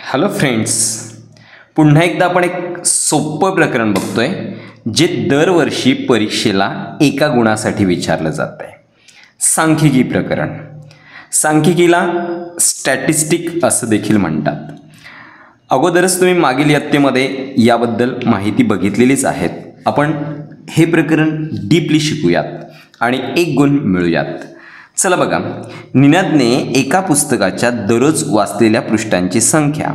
Hello friends, पुन्हा एकदा आपण एक सोपं प्रकरण बघतोय जे दरवर्षी परीक्षेला एका गुणासाठी विचारलं जात आहे. सांख्यिकी प्रकरण. सांख्यिकीला स्टॅटिस्टिक असं देखील म्हणतात. अगोदरच तुम्ही मागील इयत्तेमध्ये याबद्दल माहिती बघितलेलीच आहेत. आपण हे प्रकरण डीपली शिकूयात आणि एक गुण मिळूयात. चला बघा, निनादने एका पुस्तकाच्या दररोज वाचलेल्या पृष्ठांची संख्या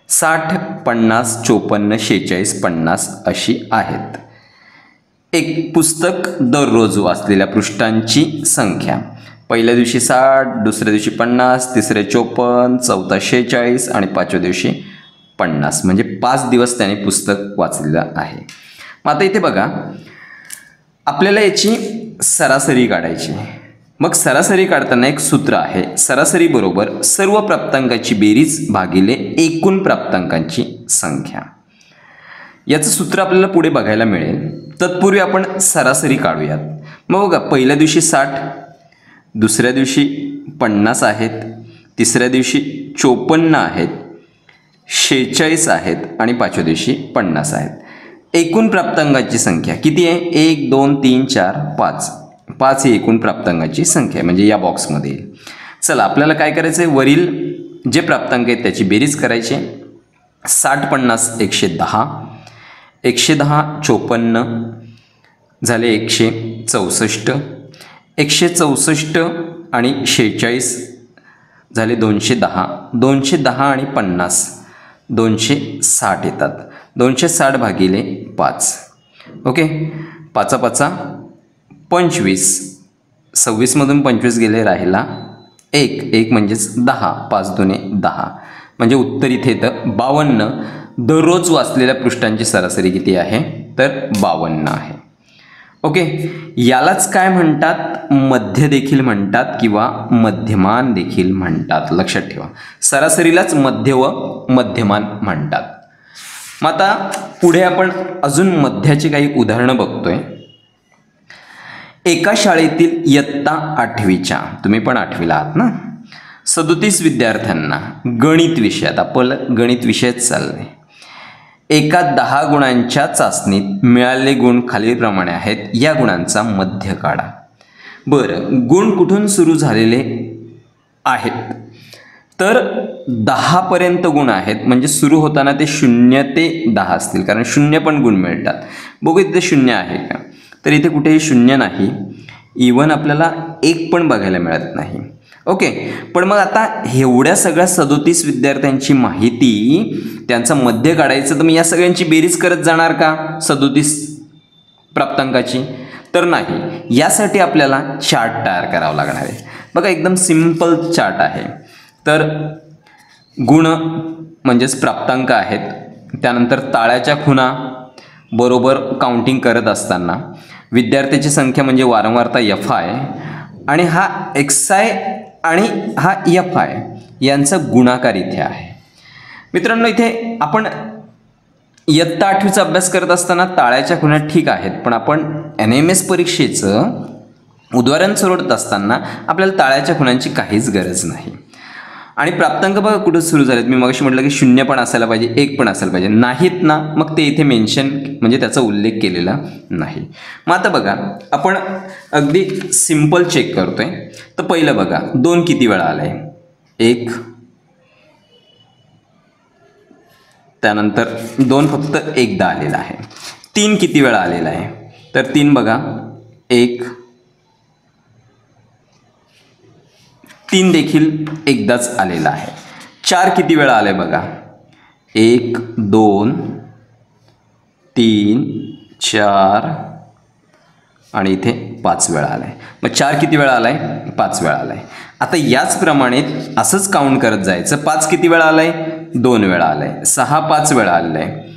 60, 50, 54, 46, 50 अशी आहेत. एक पुस्तक दररोज वाचलेल्या पृष्ठांची संख्या पहिल्या दिवशी 60, दुसऱ्या दिवशी 50, तिसऱ्या 54, चौथा 46 आणि पाचव्या दिवशी 50, म्हणजे 5 दिवस त्याने पुस्तक वाचलेलं आहे. मग आता इथे बघा, आपल्याला याची सरासरी काढायची. मग सरासरी काढताना एक सूत्र आहे. सरासरी बरोबर सर्व प्राप्तांकाची बेरीज भागिले एकूण प्राप्तांकांची संख्या. याचं सूत्र आपल्याला पुढे बघायला मिळेल. तत्पूर्वी आपण सरासरी काढूयात. मग बघा, पहिल्या दिवशी 60, दुसऱ्या दिवशी 50 आहेत, तिसऱ्या दिवशी 54 आहेत, 46 आहेत आणि पाचव्या दिवशी 50 आहेत. एकूण प्राप्तांकाची संख्या किती आहे? 1, 2, 3, 4, 5. 5 ही एकूण प्राप्तांकाची संख्या आहे, म्हणजे या बॉक्समध्ये येईल. चला, आपल्याला काय करायचं आहे? वरील जे प्राप्तांक आहेत त्याची बेरीज करायची. 60, 50, 110, 110, 54 झाले 164, 164 आणि 46 झाले 210, 210 आणि 50 260 येतात. 260 भागिले 5. ओके, 5 5 25, 26 मधून 25 गेले, राहिला 1 म्हणजेच 10, 5 दुने 10, म्हणजे उत्तर इथे येतं 52. दररोज वाचलेल्या पृष्ठांची सरासरी किती आहे? तर 52 आहे. ओके, यालाच काय म्हणतात? मध्य देखील म्हणतात किंवा मध्यमान देखील म्हणतात. लक्षात ठेवा, सरासरीलाच मध्य व मध्यमान म्हणतात. मग आता पुढे आपण अजून मध्याची काही उदाहरणं बघतोय. एका शाळेतील इयत्ता 8वीच्या, तुम्ही पण 8वीला आहात ना, 37 विद्यार्थ्यांना गणित विषयात, आपलं गणित विषयच चाललंय, एका 10 गुणांच्या चाचणीत मिळालेले गुण खालीलप्रमाणे आहेत. या गुणांचा मध्य काढा. बरं, गुण कुठून सुरू झालेले आहेत? तर 10 पर्यंत गुण आहेत, म्हणजे सुरू होताना ते 0 ते 10 असतील, कारण 0 पण गुण मिळतात. बघू इथे 0 आहे का? तर इथे कुठेही 0 नाही. इवन आपल्याला 1 पण बघायला मिळत नाही. ओके, पण मग आता एवढ्या सगळ्या 37 विद्यार्थ्यांची माहिती, त्यांचं मध्य काढायचं, तर मी या सगळ्यांची बेरीज करत जाणार का 37 प्राप्तांकाची? तर नाही. यासाठी आपल्याला चार्ट तयार करावा लागणार आहे. बघा, एकदम सिंपल चार्ट आहे. तर गुण म्हणजेच प्राप्तांक आहेत, त्यानंतर ताळ्याच्या खुणा बरोबर काउंटिंग करत असताना विद्यार्थ्याची संख्या म्हणजे वारंवारता FI, आणि हा XI आणि हा FI यांचा गुणाकार इथे आहे. मित्रांनो, इथे आपण इयत्ता 8वीचा अभ्यास करत असताना ताळ्याच्या खुणा ठीक आहेत, पण आपण NMS परीक्षेचं उदाहरण सोडवत असताना आपल्याला ताळ्याच्या खुणांची काहीच गरज नाही. आणि प्राप्तांक बघा कुठं सुरू झालेत. मी मगाशी म्हटलं की 0 पण असायला पाहिजे, 1 पण असायला पाहिजे. नाहीत ना, मग ते इथे मेन्शन, म्हणजे त्याचा उल्लेख केलेला नाही. मग आता बघा, आपण अगदी सिंपल चेक करतोय. तर पहिलं बघा, 2 किती वेळा आलाय? 1. त्यानंतर 2 फक्त एकदा आलेला आहे. 3 किती वेळा आलेला आहे? तर 3 बघा, 1. 3 देखील एकदाच आलेला आहे. 4 किती वेळा आलाय? बघा, 1, 2, 3, 4 आणि इथे 5 वेळा आलाय. मग 4 किती वेळा आलाय? 5 वेळा आलाय. आता याचप्रमाणे असंच काउंट करत जायचं. 5 किती वेळा आलाय? 2 वेळा आलाय. 6 5 वेळा आलेला आहे.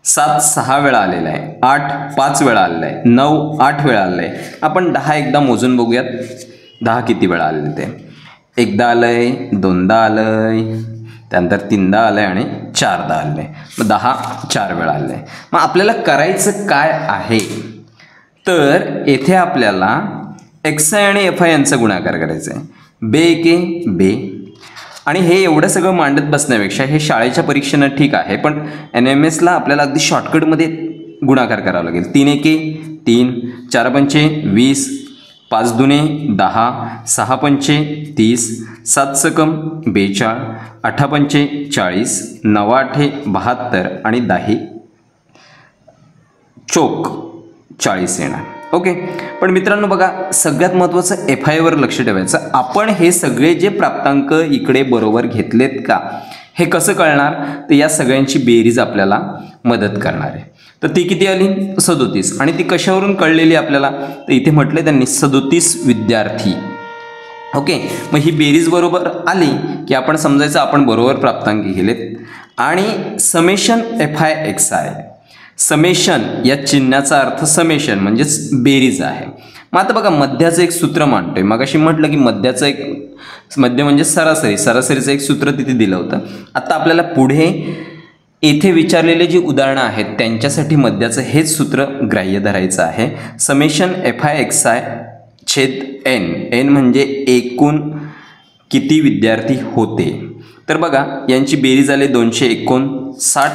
7 6 वेळा आलेला आहे. 8 5 वेळा आलेला आहे. 9 8 वेळा आलेला आहे. आपण 10 एकदा मोजून बघूयात. 10 किती वेळा आलेले ते? एकदा आलंय, 2दा आलंय, त्यानंतर 3दा आलंय आणि 4दा आलंय. मग 10 4 वेळा आलंय. मग आपल्याला करायचं काय आहे? तर येथे आपल्याला XI आणि FI यांचा गुणाकार करायचा आहे. बे के बे, आणि हे एवढं सगळं मांडत बसण्यापेक्षा हे शाळेच्या परीक्षेनं ठीक आहे, पण NMSला आपल्याला अगदी शॉर्टकटमध्ये गुणाकार करावा लागेल. 3 एके 3, 4 पंचे 20, 5 दुने 10, 6 पंचे 30, 7 सकम 42, 8 पंचे 40, 9 आठे 72 आणि 10 चोक 40 येणार. ओके. पण मित्रांनो बघा, सगळ्यात महत्त्वाचं FIवर लक्ष ठेवायचं. आपण हे सगळे जे प्राप्तांक इकडे बरोबर घेतलेत का हे कसं कळणार, तर या सगळ्यांची बेरीज आपल्याला मदत करणार आहे. तर ती किती आली 37. आणि ती कशावरून कळलेली आपल्याला, तर इथे म्हटले त्यांनी 37 विद्यार्थी. ओके. मग ही बेरीज बरोबर आली की आपण समजायचं आपण बरोबर प्राप्तांक गेलेत. आणि समेशन FIXI, समेशन या चिन्हाचा अर्थ समेशन म्हणजेच बेरीज आहे. मग आता बघा, मध्याचं एक सूत्र मांडतोय. मगाशी म्हटलं की मध्याचं एक मध्य म्हणजे सरासरी, सरासरीचं एक सूत्र तिथे दिलं होतं. आता आपल्याला पुढे येथे विचारलेले जी उदाहरणं आहेत त्यांच्यासाठी मध्याचं हेच सूत्र ग्राह्य धरायचं आहे. समेशन FIXI छेद N. N म्हणजे एकूण किती विद्यार्थी होते. तर बघा, यांची बेरीज आली 259.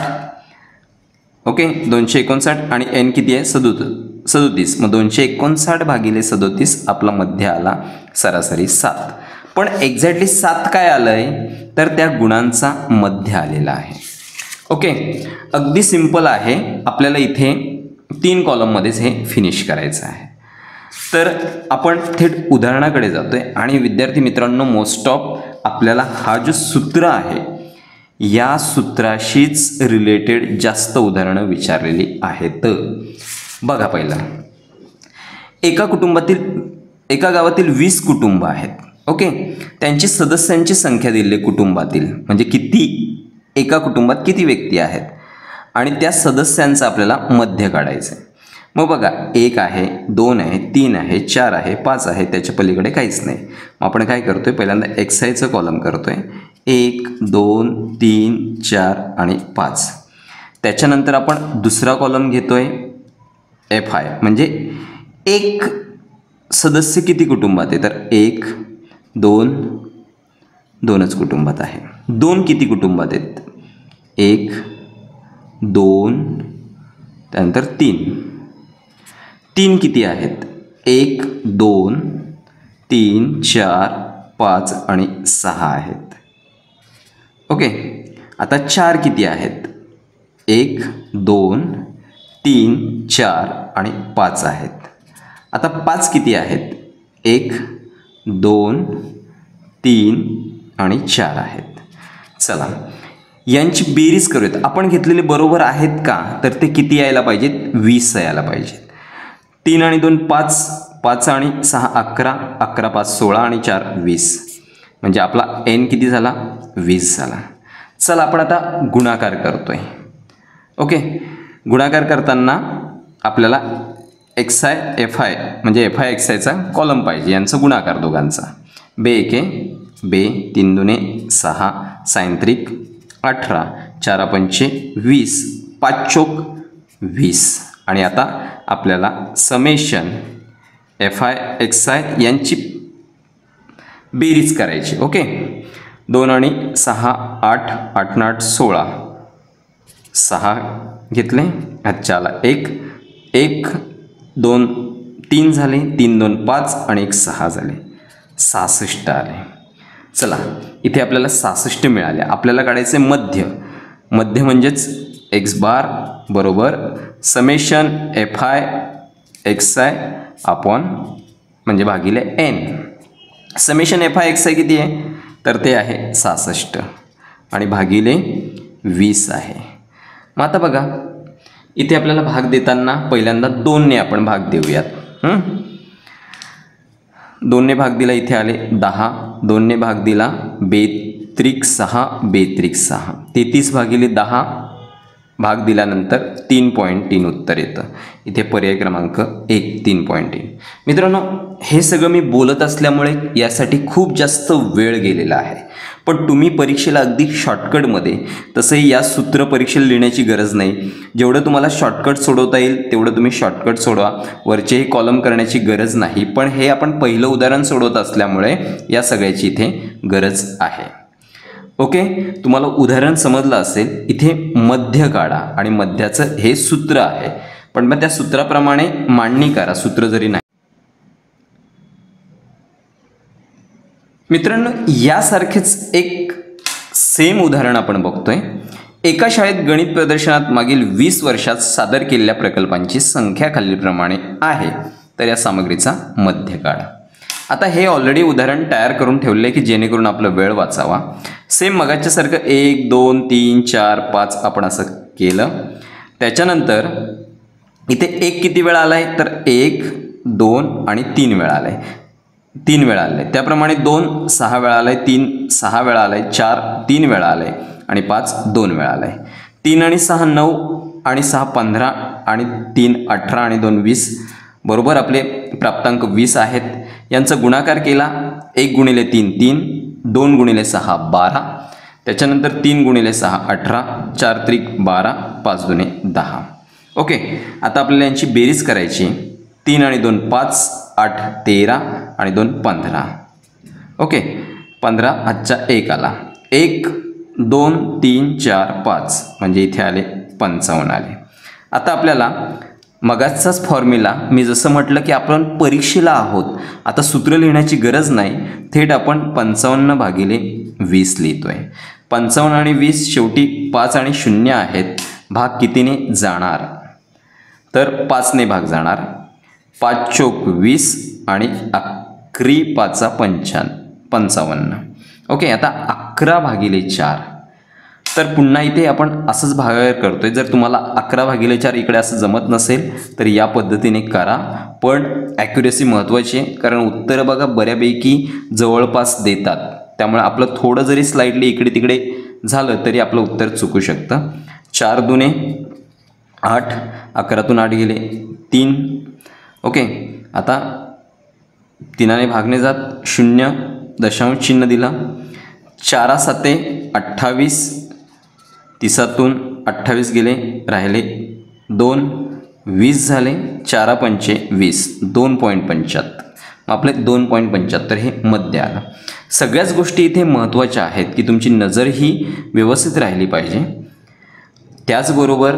ओके, 259 आणि N किती आहे 37. मग 259 भागिले 37 आपला मध्य आला सरासरी 7. पण एक्झॅक्टली 7 काय आलंय, तर त्या गुणांचा मध्य आलेला आहे. ओके, अगदी सिंपल आहे. आपल्याला इथे 3 कॉलममध्येच हे फिनिश करायचं आहे. तर आपण थेट उदाहरणाकडे जातोय. आणि विद्यार्थी मित्रांनो, मोस्ट ऑफ आपल्याला हा जो सूत्र आहे या सूत्राशीच रिलेटेड जास्त उदाहरणं विचारलेली आहेत. बघा, पहिलं, एका गावातील 20 कुटुंब आहेत. ओके. त्यांची सदस्यांची संख्या दिली कुटुंबातील, म्हणजे किती, एका कुटुंबात किती व्यक्ती आहेत आणि त्या सदस्यांचं आपल्याला मध्य काढायचं आहे. मग बघा, 1 आहे, 2 आहे, 3 आहे, 4 आहे, 5 आहे, त्याच्या पलीकडे काहीच नाही. मग आपण काय करतोय, पहिल्यांदा XIचं कॉलम करतोय. 1, 2, 3, 4 आणि 5. त्याच्यानंतर आपण दुसरा कॉलम घेतोय FI, म्हणजे एक सदस्य किती कुटुंबात आहे, तर 1, 2, 2च कुटुंबात आहे. 2 किती कुटुंबात आहेत, 1, 2, त्यानंतर 3 किती आहेत, 1, 2, 3, 4, 5 आणि 6 आहेत. ओके. आता 4 किती आहेत, 1, 2, 3, 4 आणि 5 आहेत. आता 5 किती आहेत, 1, 2, 3 आणि 4 आहेत. चला, यांची बेरीज करूयात. आपण घेतलेले बरोबर आहेत का, तर ते किती यायला पाहिजेत, 20 यायला पाहिजेत. 3 आणि 2 5, 5 आणि 6 11, 11 5 16 आणि 4 20, म्हणजे आपला N किती झाला, 20 झाला. चला, आपण आता गुणाकार करतोय. ओके. गुणाकार करताना आपल्याला XI FI म्हणजे FIXIचा कॉलम पाहिजे, यांचा गुणाकार दोघांचा. 2 एके 2, 3 दुने 6, साइन त्रिक 18, 4 पंचे 20, 5 चोक 20. आणि आता आपल्याला समेशन FIXI यांची बेरीज करायची. ओके. 2 आणि 6 8, 8 आणि 8 16, 6 घेतले. अच्छा, 1 1 2 3 झाले, 3 2 5 आणि 1 6 झाले, 66 आले. चला, इथे आपल्याला 66 मिळाले. आपल्याला काढायचे मध्य. मध्य म्हणजेच x बार बरोबर समेशन FIXI अपॉन म्हणजे भागिले N. समेशन FIXI किती आहे, तर ते आहे 66 आणि भागिले 20 आहे. मग आता बघा, इथे आपल्याला भाग देताना पहिल्यांदा 2ने आपण भाग देऊयात. 2ने भाग दिला, इथे आले 10. 2ने भाग दिला 2 त्रिक 6, 2 त्रिक 6, 33 भागिले 10 भाग दिल्यानंतर 3.3 उत्तर येतं. इथे पर्याय क्रमांक 1 3.3. मित्रांनो, हे सगळं मी बोलत असल्यामुळे यासाठी खूप जास्त वेळ गेलेला आहे. पण तुम्ही परीक्षेला अगदी शॉर्टकटमध्ये, तसंही या सूत्र परीक्षेला लिहिण्याची गरज नाही. जेवढं तुम्हाला शॉर्टकट सोडवता येईल तेवढं तुम्ही शॉर्टकट सोडवा. वरचेही कॉलम करण्याची गरज नाही. पण हे आपण पहिलं उदाहरण सोडवत असल्यामुळे या सगळ्याची इथे गरज आहे. ओके, तुम्हाला उदाहरण समजलं असेल. इथे मध्य काढा आणि मध्याचं हे सूत्र आहे, पण मग त्या सूत्राप्रमाणे मांडणी करा, सूत्र जरी नाही. मित्रांनो, यासारखेच एक सेम उदाहरण आपण बघतोय. एका शाळेत गणित प्रदर्शनात मागील 20 वर्षात सादर केलेल्या प्रकल्पांची संख्या खालीलप्रमाणे आहे, तर या सामग्रीचा मध्य काढा. आता हे ऑलरेडी उदाहरण तयार करून ठेवले आहे की जेणेकरून आपला वेळ वाचावा. सेम मगाच्यासारखं 1 2 3 4 5 आपण असं केलं. त्याच्यानंतर इथे 1 किती वेळा आला आहे, तर 1 2 आणि 3 वेळा आला आहे. 3 वेळा आलं आहे. त्याप्रमाणे 2 6 वेळा आला आहे, 3 6 वेळा आला आहे, 4 3 वेळा आला आहे आणि 5 2 वेळा आला आहे. 3 आणि 6 9 आणि 6 15 आणि 3 18 आणि 2 20, बरोबर आपले प्राप्तांक 20 आहेत. यांचा गुणाकार केला. 1 गुणिले 3 3, 2 गुणिले 6 12, त्याच्यानंतर 3 गुणिले 6 18, 4 त्रिक 12, 5 दुने 10. ओके, आता आपल्याला यांची बेरीज करायची. 3 आणि 2 5, 8 13 आणि 2 15. ओके, 15 हातचा 1 आला. 1 2 3 4 5 म्हणजे इथे आले 55 आले. आता आपल्याला मगाचाच फॉर्म्युला मी जसं म्हटलं की आपण परीक्षेला आहोत, आता सूत्र लिहिण्याची गरज नाही, थेट आपण 55 भागिले 20 लिहितोय. 55 आणि 20 शेवटी 5 आणि 0 आहेत. भाग कितीने जाणार, तर 5ने भाग जाणार. 5 चोक 20 आणि 11 5 55. ओके, आता 11 भागिले 4, तर पुन्हा इथे आपण असंच भागाकार करतोय. जर तुम्हाला 11 भागिले 4 इकडे असं जमत नसेल तर या पद्धतीने करा, पण ॲक्युरेसी महत्त्वाची आहे, कारण उत्तरं बघा बऱ्यापैकी जवळपास देतात. त्यामुळे आपलं थोडं जरी स्लाइडली इकडे तिकडे झालं तरी आपलं उत्तर चुकू शकतं. 4 दुने 8, 11तून 8 गेले 3. ओके, आता 3ने भागणे जात 0 दशांश चिन्ह दिलं. 4 7 28, 30तून 28 गेले, राहिले 2, 20 झाले. 4 पंचे 20, 2.75. मग आपले 2.75 हे मध्य आलं. सगळ्याच गोष्टी इथे महत्त्वाच्या आहेत की तुमची नजर ही व्यवस्थित राहिली पाहिजे, त्याचबरोबर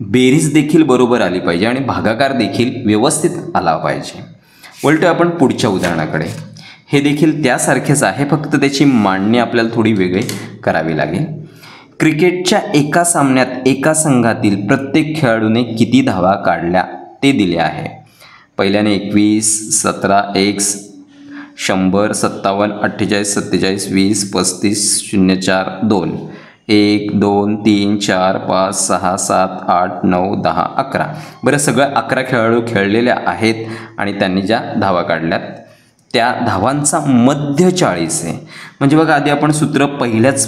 बेरीज देखील बरोबर आली पाहिजे आणि भागाकार देखील व्यवस्थित आला पाहिजे. उलटं आपण पुढच्या उदाहरणाकडे. हे देखील त्यासारखेच आहे, फक्त त्याची मांडणी आपल्याला थोडी वेगळी करावी लागेल. क्रिकेटच्या एका सामन्यात एका संघातील प्रत्येक खेळाडूने किती धावा काढल्या ते दिले आहे. पहिल्याने 21, 17 x 100, 57, 48, 47, 20, 35, 04, 2, 1 2 3 4 5 6 7 8 9 10 11. बरं, सगळं 11 खेळाडू खेळलेले आहेत आणि त्यांनी ज्या धावा काढल्यात त्या धावांचा मध्य 40 आहे. म्हणजे बघा, आधी आपण सूत्र पहिल्याच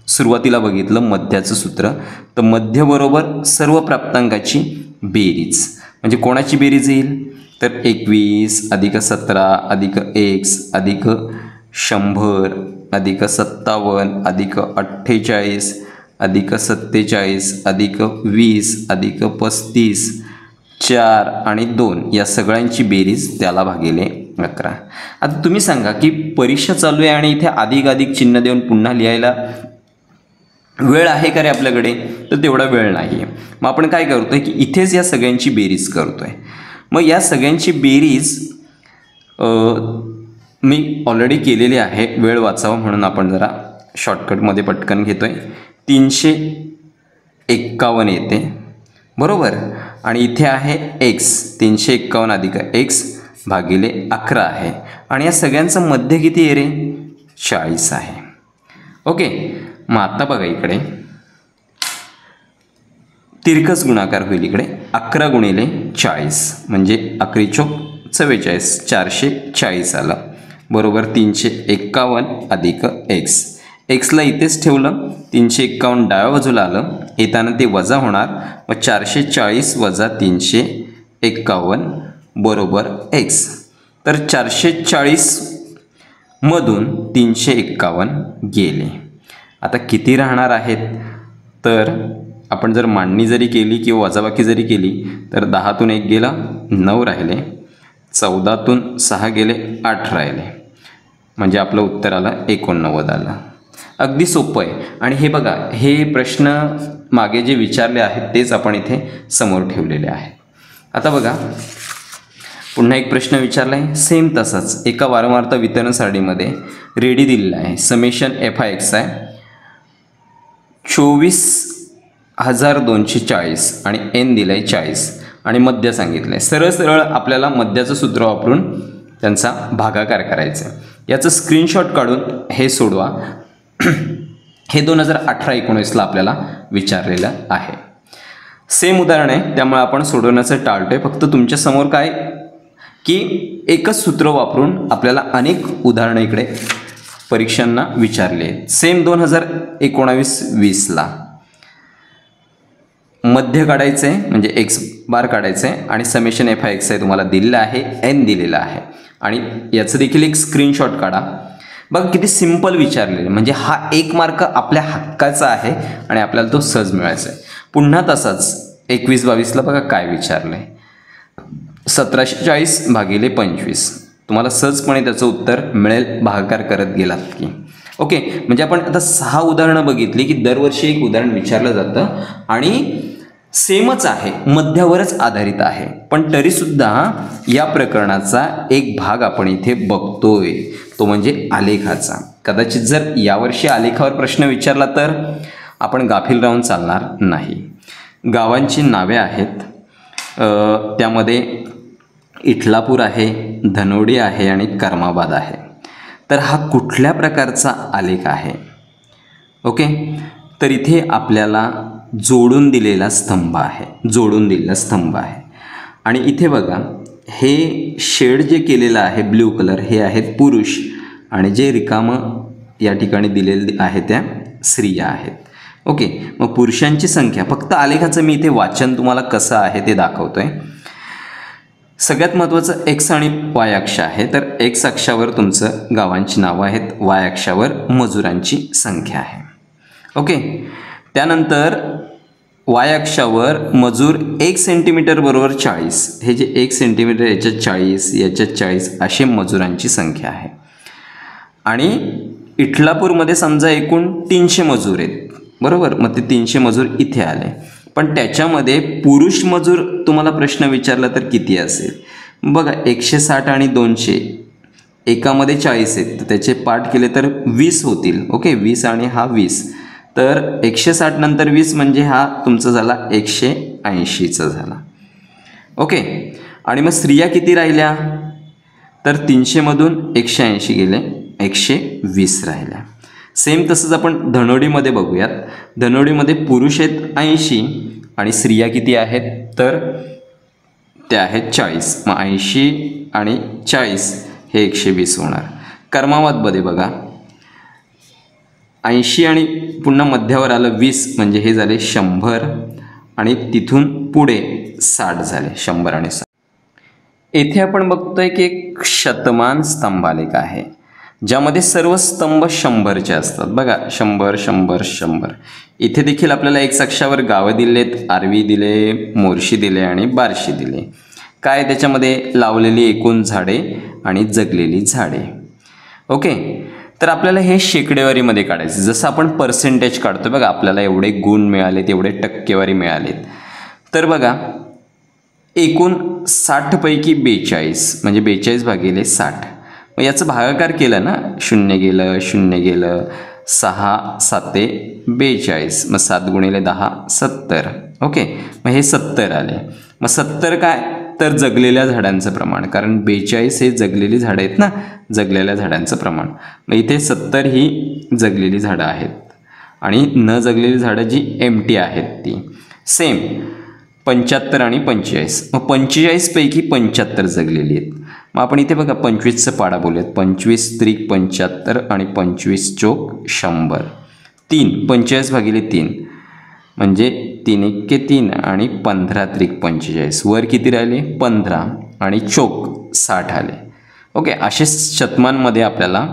सुरुवातीला बघितलं मध्याचं सूत्र, तर मध्य बरोबर सर्व प्राप्तांकाची बेरीज. म्हणजे कोणाची बेरीज येईल, तर 21 अधिक 17 अधिक x अधिक 100 अधिक 57 अधिक 48 अधिक 47 अधिक 20 अधिक 35, 4 आणि 2 या सगळ्यांची बेरीज त्याला भागिले 11. आता तुम्ही सांगा की परीक्षा चालू आहे आणि इथे अधिक चिन्ह देऊन पुन्हा लिहायला वेळ आहे का रे आपल्याकडे, तर तेवढा वेळ नाही आहे. मग आपण काय करतोय की इथेच या सगळ्यांची बेरीज करतोय. मग या सगळ्यांची बेरीज मी ऑलरेडी केलेली आहे, वेळ वाचावा म्हणून आपण जरा शॉर्टकटमध्ये पटकन घेतोय. 351 येते, बरोबर, आणि इथे आहे x. 351 अधिक x भागिले 11 आहे आणि या सगळ्यांचं मध्य किती आहे रे, 40 आहे. ओके, मग आता बघा इकडे तिरकस गुणाकार होईल. इकडे 11 गुणिले 40 म्हणजे 11 चोक 44, 440 आलं, बरोबर. 351 अधिक x. एक्सला इथेच ठेवलं, 351 डाव्या बाजूला आलं, येताना ते वजा होणार. मग 440 वजा 351 बरोबर x. तर 440 मधून 351 गेले. आता किती राहणार आहेत, तर आपण जर मांडणी जरी केली किंवा वजाबाकी जरी केली तर 10तून 1 गेला 9 राहिले, 14तून 6 गेले 8 राहिले, म्हणजे आपलं उत्तर आलं 89 आलं. अगदी सोपं आहे. आणि हे बघा, हे प्रश्न मागे जे विचारले आहेत तेच आपण इथे समोर ठेवलेले आहेत. आता बघा, पुन्हा एक प्रश्न विचारला आहे सेम तसाच. एका वारंवारता वितरण सारणीमध्ये रेडी दिलेला आहे. समेशन FIX आहे 24,240 आणि n दिलं आहे 40 आणि मध्य सांगितलं आहे. सरळ सरळ आपल्याला मध्याचं सूत्र वापरून त्यांचा भागाकार करायचा आहे. याचं स्क्रीनशॉट काढून हे सोडवा. हे 2018-19ला आपल्याला विचारलेलं आहे. सेम उदाहरण आहे, त्यामुळे आपण सोडवण्याचं टाळतोय. फक्त तुमच्यासमोर काय की एकच सूत्र वापरून आपल्याला अनेक उदाहरणं इकडे परीक्षांना विचारले आहेत. सेम 2019-20ला मध्य काढायचं आहे, म्हणजे x बार काढायचं आहे आणि समेशन FIX आहे तुम्हाला दिलेलं आहे, n दिलेलं आहे आणि याचं देखील एक स्क्रीनशॉट काढा. बघा किती सिंपल विचारलेलं, म्हणजे हा 1 मार्क आपल्या हक्काचा आहे आणि आपल्याला तो सहज मिळायचा आहे. पुन्हा तसाच 21-22ला बघा काय विचारलं आहे. 1740 भागिले 25. तुम्हाला सहजपणे त्याचं उत्तर मिळेल भागाकार करत गेलात की. ओके, म्हणजे आपण आता 6 उदाहरणं बघितली की दरवर्षी एक उदाहरण विचारलं जातं आणि सेमच आहे, मध्यावरच आधारित आहे. पण तरीसुद्धा या प्रकरणाचा एक भाग आपण इथे बघतोय, तो म्हणजे आलेखाचा. कदाचित जर यावर्षी आलेखावर प्रश्न विचारला तर आपण गाफील राहून चालणार नाही. गावांची नावे आहेत, त्यामध्ये इटलापूर आहे, धनोडी आहे आणि कर्माबाद आहे. तर हा कुठल्या प्रकारचा आलेख आहे? ओके, तर इथे आपल्याला जोडून दिलेला स्तंभ आहे, जोडून दिलेला स्तंभ आहे. आणि इथे बघा, हे शेड जे केलेलं आहे ब्ल्यू कलर, हे आहेत पुरुष आणि जे रिकामं या ठिकाणी दिलेले आहे त्या स्त्रिया आहेत. ओके, मग पुरुषांची संख्या, फक्त आलेखाचं मी इथे वाचन तुम्हाला कसं आहे ते दाखवतोय. सगळ्यात महत्त्वाचं x आणि y अक्ष आहे. तर x अक्षावर तुमचं गावांची नावं आहेत, y अक्षावर मजुरांची संख्या आहे. ओके, त्यानंतर y अक्षावर मजूर 1 सेंटीमीटर बरोबर 40, हे जे 1 सेंटीमीटर याच्यात 40, याच्यात 40 असे मजुरांची संख्या आहे. आणि इटलापूरमध्ये समजा एकूण 300 मजूर आहेत, बरोबर. मग ते 300 मजूर इथे आले, पण त्याच्यामध्ये पुरुष मजूर तुम्हाला प्रश्न विचारला तर किती असेल? बघा, 160 आणि 200 एकामध्ये 40 आहेत, तर त्याचे पाठ केले तर 20 होतील. ओके, 20 आणि हा 20, तर 160 नंतर 20 म्हणजे हा तुमचा झाला 180चा झाला. ओके, आणि मग स्त्रिया किती राहिल्या? तर 300मधून 180 गेले, 120 राहिल्या. सेम तसंच आपण धनोडीमध्ये बघूयात. धनोडीमध्ये पुरुष आहेत 80 आणि स्त्रिया किती आहेत? तर त्या आहेत 40. मग 80 आणि 40 हे 120 होणार. कर्माबादमध्ये बघा, 80 आणि पुन्हा मध्यावर आलं 20 म्हणजे हे झाले 100 आणि तिथून पुढे 60 झाले, 100 आणि 60. येथे आपण बघतोय की एक शतमान स्तंभालेख आहे, ज्यामध्ये सर्व स्तंभ 100चे असतात. बघा, 100 100 100. इथे देखील आपल्याला x अक्षावर गावं दिलेत, आरवी दिले, मोर्शी दिले आणि बार्शी दिले. काय त्याच्यामध्ये? लावलेली एकूण झाडे आणि जगलेली झाडे. ओके, तर आपल्याला हे शेकडेवारीमध्ये काढायचं. जसं आपण पर्सेंटेज काढतो बघा, आपल्याला एवढे गुण मिळालेत, एवढे टक्केवारी मिळालेत. तर बघा, एकूण 60 पैकी 42 म्हणजे 42 भागिले 60. मग याचं भागाकार केलं ना, 0 गेलं 0 गेलं, 6 7 42, मग 7 गुणिले 10 70. ओके, मग हे 70 आले. मग 70 काय? तर जगलेल्या झाडांचं प्रमाण, कारण 42 हे जगलेली झाडं आहेत ना, जगलेल्या झाडांचं प्रमाण. मग इथे 70 ही जगलेली झाडं आहेत आणि न जगलेली झाडं जी एम्प्टी आहेत ती. सेम 75 आणि 45. मग 45 पैकी 75 जगलेली आहेत. मग आपण इथे बघा 25चं पाडा बोलूयात. 25 त्रिक 75 आणि 25 चोक 100. 3 45 भागिले 3 म्हणजे 3 1 3 आणि 15 त्रिक 45. वर किती राहिले? 15 आणि चोक 60 आले. ओके, असे शतमानमध्ये आपल्याला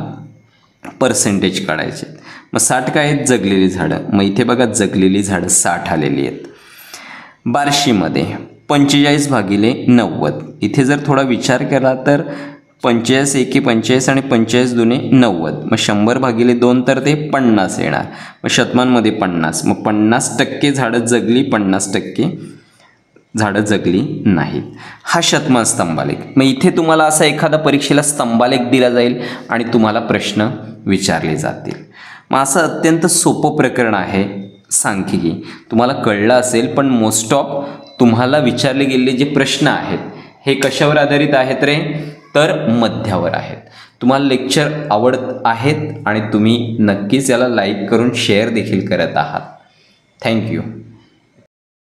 पर्सेंटेज काढायचे. मग 60 काय आहेत? जगलेली झाडं. मग इथे बघा जगलेली झाडं 60 आलेली आहेत. बार्शीमध्ये 45 भागिले 90. इथे जर थोडा विचार केला तर 45 एके 45 आणि 45 दुने 90. मग 100 भागिले 2 तर ते 50 येणार. मग शतमानमध्ये 50. मग 50% झाडं जगली, 50% झाडं जगली नाहीत. हा शतमान स्तंभालेख. मग इथे तुम्हाला असा एखादा परीक्षेला स्तंभालेख दिला जाईल आणि तुम्हाला प्रश्न विचारले जातील. मग असं अत्यंत सोपं प्रकरण आहे सांख्यिकी. तुम्हाला कळलं असेल, पण मोस्ट ऑफ तुम्हाला विचारले गेलेले जे प्रश्न आहेत हे कशावर आधारित आहेत रे, तर मध्यावर आहेत. तुम्हाला लेक्चर आवडत आहेत आणि तुम्ही नक्कीच याला लाईक करून शेअर देखील करत आहात. थँक्यू.